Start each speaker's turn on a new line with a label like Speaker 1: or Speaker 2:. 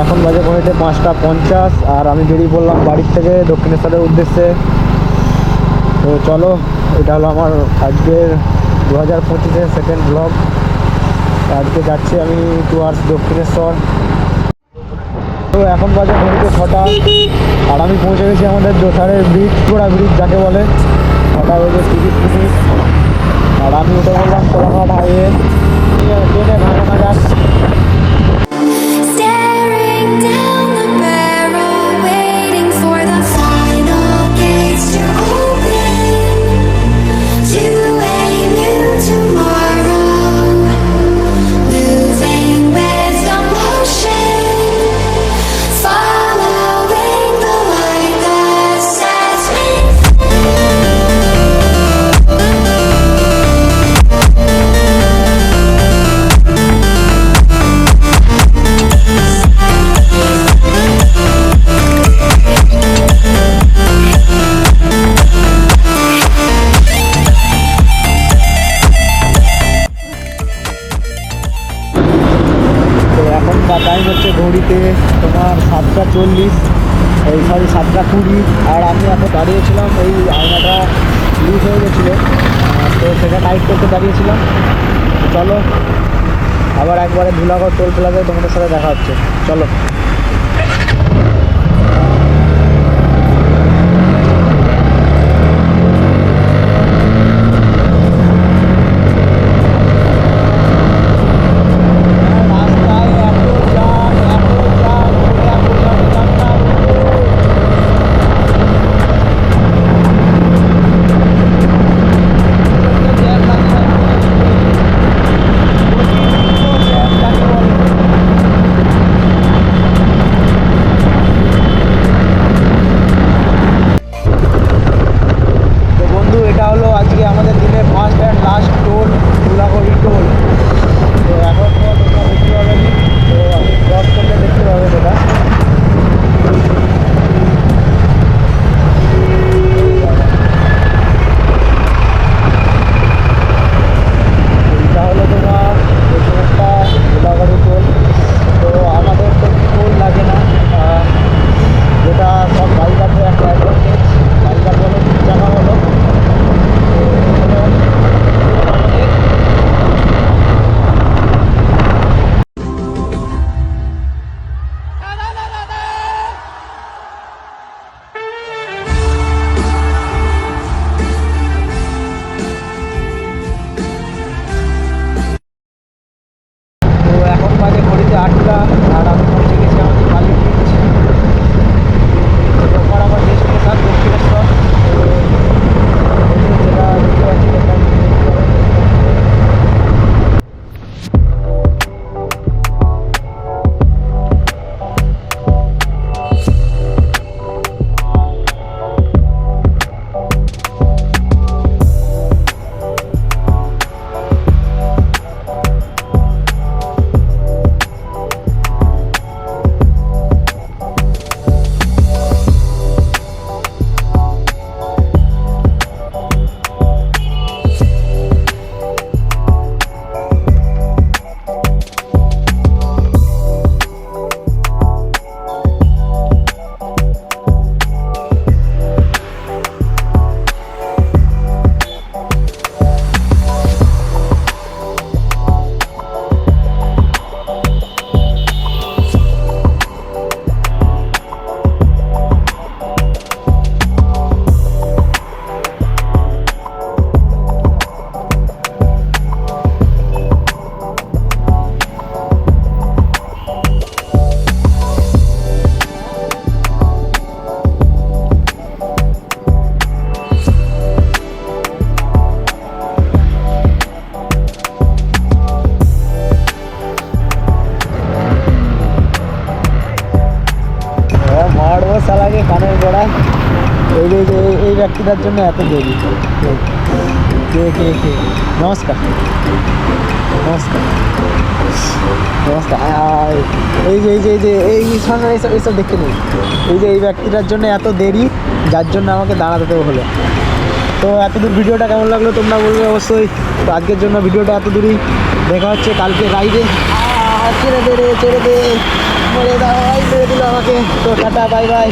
Speaker 1: এখন বাজে ঘড়িতে 5:50 আর আমি বেরিয়ে পড়লাম বাড়ির থেকে দক্ষিণেশ্বরের উদ্দেশ্যে। তো চলো, এটা হলো আমার আজকের 2025-এর সেকেন্ড ব্লগ। আজকে যাচ্ছি আমি টুয়ার্ডস দক্ষিণেশ্বর। তো এখন বাজে ঘড়িতে 6টা আর আমি পৌঁছে গেছি আমাদের জোসারের ব্রিজ, গোড়া ব্রিজ যাকে বলে। 6টা বেজে 30 মিনিট আর আমি উঠে বললাম কোলাঘাট হাইওয়ে। ট্রেনে ভাঙানো যাক। টাইম হচ্ছে ঘড়িতে তোমার 7:40, এই 7:20। আর আমি এখন দাঁড়িয়েছিলাম, এই আয়নাটা লুজ হয়ে গেছিলো, তো সেটা টাইট করতে দাঁড়িয়েছিলাম। চলো আবার একবারে ধুলাগড় টোল প্লাজায় তোমাদের সাথে দেখা হচ্ছে। চলো। আমাদের দিনের first and last toll, Dhulagori toll. তো এখন তো তোমরা দেখতে পাবে, তো আমি ক্রস করলে দেখতে পাবে সেটা। এইটা হলো তোমার একটা ধুলাগড়ি টোল। তো আমাদের তো টোল লাগে না, যেটা সব বাইকারদের একটা অ্যাডভান্টেজ। বাইকার বলো, চাকা বলো, আর আমি পৌঁছে গেছি আমাদের বালি ব্রিজ। ওপর আমার ডেস্টিনেশন দক্ষিণেশ্বর। যেটা দেখতে পাচ্ছি সালাগে কানের গোড়া। এই ব্যক্তিটার জন্য এত দেরি। কে কে কে নমস্কার নমস্কার নমস্কার। এই সামনে এইসব দেখে নিই। এই ব্যক্তিটার জন্য এত দেরি, যার জন্য আমাকে দাঁড়াতে হলো। তো এতদূর ভিডিওটা কেমন লাগলো তোমরা বলবে অবশ্যই। তো আজকের জন্য ভিডিওটা এত দূরই, দেখা হচ্ছে কালকে রাইডে। ছেড়ে দে রে, ছেড়ে দে। মেরে দিল আমাকে। তো টাটা, বাই বাই।